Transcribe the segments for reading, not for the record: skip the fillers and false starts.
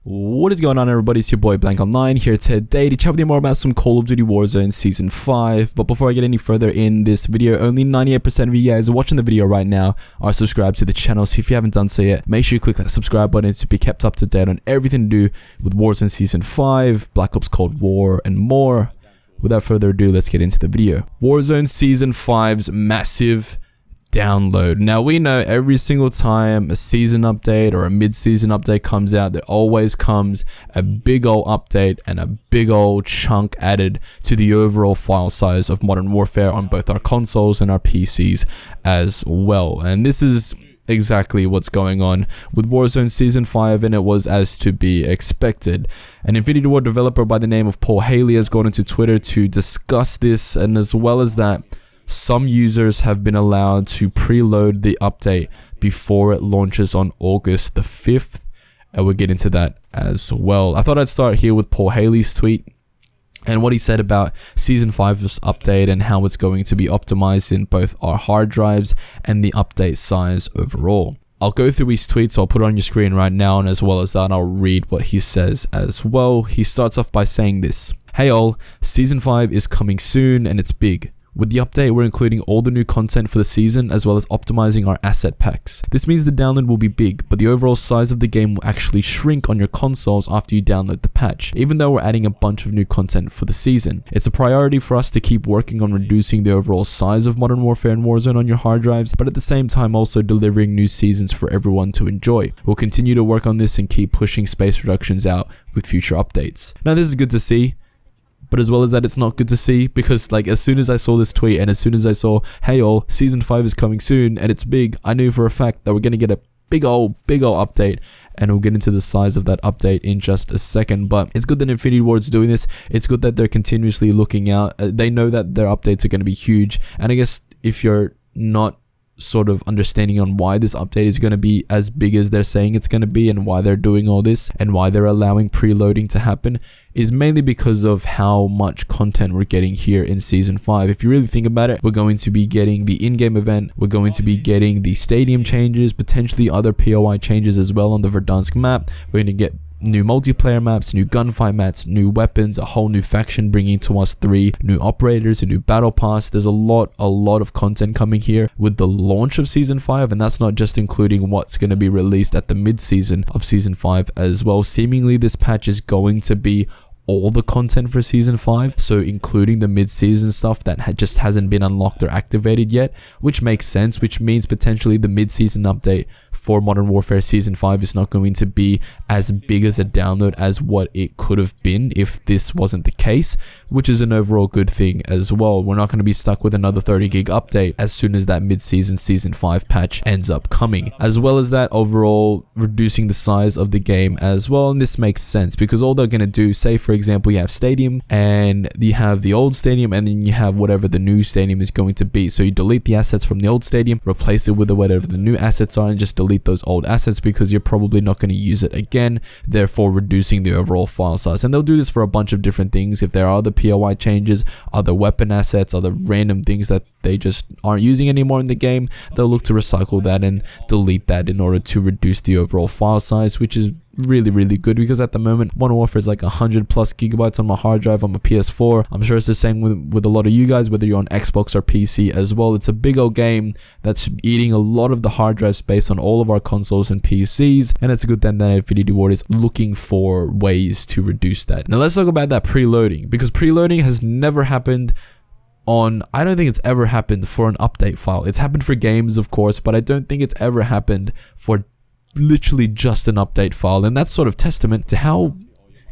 What is going on, everybody? It's your boy Blank Online here today to chat with you more about some Call of Duty Warzone Season 5. But before I get any further in this video, only 98% of you guys watching the video right now are subscribed to the channel. So if you haven't done so yet, make sure you click that subscribe button to be kept up to date on everything to do with Warzone Season 5, Black Ops Cold War, and more. Without further ado, let's get into the video. Warzone Season 5's massive download. Now, we know every single time a season update or a mid-season update comes out, there always comes a big old update and a big old chunk added to the overall file size of Modern Warfare on both our consoles and our PCs as well. And this is exactly what's going on with Warzone Season 5, and it was as to be expected. An Infinity Ward developer by the name of Paul Haley has gone into Twitter to discuss this, and as well as that, some users have been allowed to preload the update before it launches on August the 5th, and we'll get into that as well. I thought I'd start here with Paul Haley's tweet and what he said about Season 5's update and how it's going to be optimized in both our hard drives and the update size overall. I'll go through his tweets, so I'll put it on your screen right now, and as well as that, I'll read what he says as well. He starts off by saying this: "Hey all, Season 5 is coming soon and it's big. With the update, we're including all the new content for the season as well as optimizing our asset packs. This means the download will be big, but the overall size of the game will actually shrink on your consoles after you download the patch, even though we're adding a bunch of new content for the season. It's a priority for us to keep working on reducing the overall size of Modern Warfare and Warzone on your hard drives, but at the same time also delivering new seasons for everyone to enjoy. We'll continue to work on this and keep pushing space reductions out with future updates." Now, this is good to see. But as well as that, it's not good to see, because like as soon as I saw this tweet and as soon as I saw, "Hey all, Season 5 is coming soon and it's big," I knew for a fact that we're going to get a big old update, and we'll get into the size of that update in just a second. But it's good that Infinity Ward's doing this. It's good that they're continuously looking out. They know that their updates are going to be huge, and I guess if you're not sort of understanding on why this update is going to be as big as they're saying it's going to be and why they're doing all this and why they're allowing preloading to happen, is mainly because of how much content we're getting here in Season 5. If you really think about it, we're going to be getting the in-game event, we're going to be getting the stadium changes, potentially other POI changes as well on the Verdansk map. We're going to get new multiplayer maps, new gunfight maps, new weapons, a whole new faction bringing to us 3 new operators, a new battle pass. There's a lot of content coming here with the launch of Season 5, and that's not just including what's going to be released at the mid-season of Season 5 as well. Seemingly this patch is going to be all the content for Season 5, so including the mid-season stuff that just hasn't been unlocked or activated yet, which makes sense, which means potentially the mid-season update for Modern Warfare Season 5 is not going to be as big as a download as what it could have been if this wasn't the case, which is an overall good thing as well. We're not going to be stuck with another 30 gig update as soon as that mid-season Season 5 patch ends up coming. As well as that, overall reducing the size of the game as well, and this makes sense because all they're going to do, say for example you have stadium and you have the old stadium and then you have whatever the new stadium is going to be, so you delete the assets from the old stadium, replace it with whatever the new assets are, and just delete those old assets because you're probably not going to use it again, therefore reducing the overall file size. And they'll do this for a bunch of different things. If there are other POI changes, other weapon assets, other random things that they just aren't using anymore in the game, they'll look to recycle that and delete that in order to reduce the overall file size, which is really good, because at the moment Modern Warfare is like 100 plus gigabytes on my hard drive on my PS4. I'm sure it's the same with a lot of you guys, whether you're on Xbox or PC as well. It's a big old game that's eating a lot of the hard drive space on all of our consoles and PCs, and it's good then that Infinity Ward is looking for ways to reduce that. Now let's talk about that preloading, because preloading has never happened I don't think it's ever happened for an update file. It's happened for games, of course, but I don't think it's ever happened for literally just an update file. And that's sort of testament to how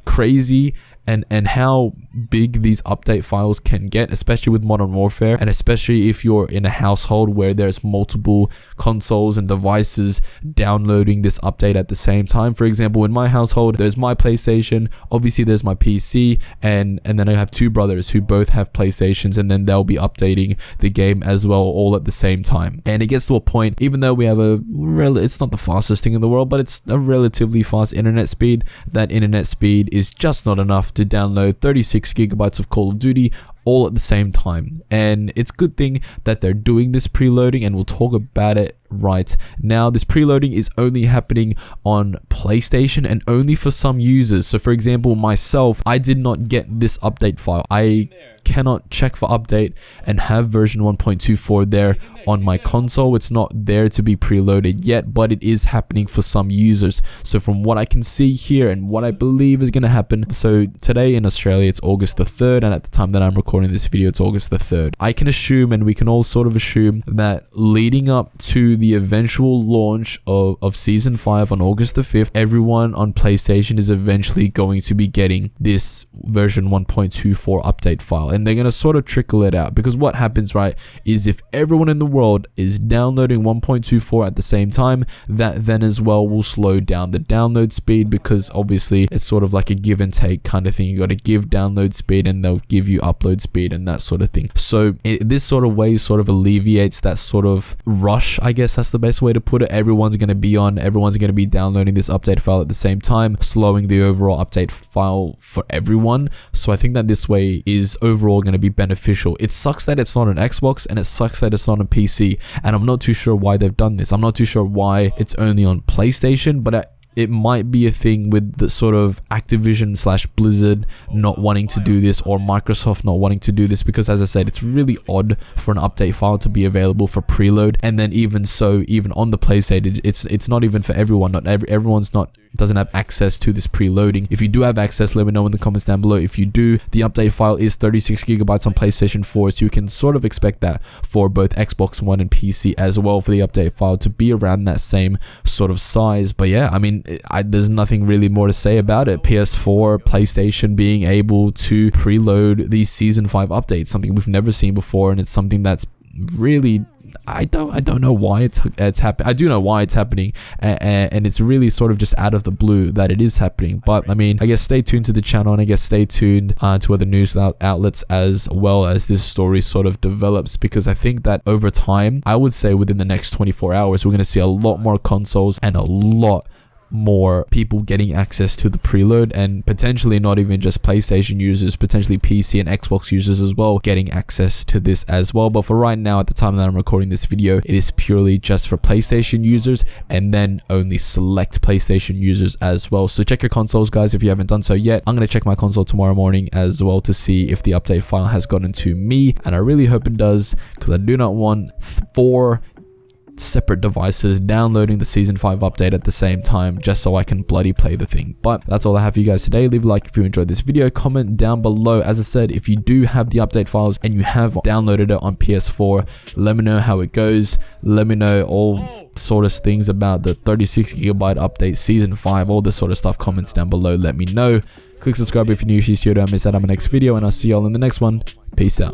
crazy and how big these update files can get, especially with Modern Warfare, and especially if you're in a household where there's multiple consoles and devices downloading this update at the same time. For example, in my household, there's my PlayStation, obviously there's my PC, and then I have 2 brothers who both have PlayStations, and then they'll be updating the game as well, all at the same time. And it gets to a point, even though we have it's not the fastest thing in the world, but it's a relatively fast internet speed, that internet speed is just not enough to download 36 gigabytes of Call of Duty all at the same time. And it's a good thing that they're doing this preloading, and we'll talk about it right now. This preloading is only happening on PlayStation and only for some users. So for example, myself, I did not get this update file. I cannot check for update and have version 1.24 there on my console. It's not there to be preloaded yet, but it is happening for some users. So from what I can see here and what I believe is going to happen, so today in Australia it's August the 3rd, and at the time that I'm recording this video it's August the 3rd. I can assume, and we can all sort of assume, that leading up to the eventual launch of season 5 on August the 5th, everyone on PlayStation is eventually going to be getting this version 1.24 update file, and they're going to sort of trickle it out, because what happens, right, is if everyone in the world is downloading 1.24 at the same time, that then as well will slow down the download speed, because obviously it's sort of like a give and take kind of thing. You got to give download speed and they'll give you upload speed and that sort of thing. So this sort of way sort of alleviates that sort of rush, I guess that's the best way to put it. Everyone's going to be downloading this update file at the same time, slowing the overall update file for everyone. So I think that this way is overall going to be beneficial. It sucks that it's not on Xbox, and it sucks that it's not on PC, and I'm not too sure why they've done this. I'm not too sure why it's only on PlayStation, but it might be a thing with the sort of Activision / Blizzard not wanting to do this, or Microsoft not wanting to do this, because as I said, it's really odd for an update file to be available for preload. And then even so, even on the PlayStation, it's not even for everyone. Everyone's doesn't have access to this preloading. If you do have access, let me know in the comments down below. If you do, the update file is 36 gigabytes on PlayStation 4, so you can sort of expect that for both Xbox One and PC as well, for the update file to be around that same sort of size. But yeah, I mean, there's nothing really more to say about it. PS4, PlayStation being able to preload these season 5 updates, something we've never seen before, and it's something that's really, I don't know why it's happening. I do know why it's happening, and it's really sort of just out of the blue that it is happening. But I mean, I guess stay tuned to the channel, and I guess stay tuned to other news outlets as well as this story sort of develops, because I think that over time, I would say within the next 24 hours, we're going to see a lot more consoles and a lot more people getting access to the preload, and potentially not even just PlayStation users, potentially PC and Xbox users as well getting access to this as well. But for right now, at the time that I'm recording this video, it is purely just for PlayStation users, and then only select PlayStation users as well. So check your consoles, guys, if you haven't done so yet. I'm going to check my console tomorrow morning as well to see if the update file has gotten to me, and I really hope it does, because I do not want 4 separate devices downloading the season 5 update at the same time just so I can bloody play the thing. But that's all I have for you guys today. Leave a like if you enjoyed this video, comment down below. As I said, if you do have the update files and you have downloaded it on PS4, let me know how it goes. Let me know all sort of things about the 36 gigabyte update, season 5, all this sort of stuff. Comments down below, let me know. Click subscribe if you're new, so you don't miss out on my next video, and I'll see y'all in the next one. Peace out.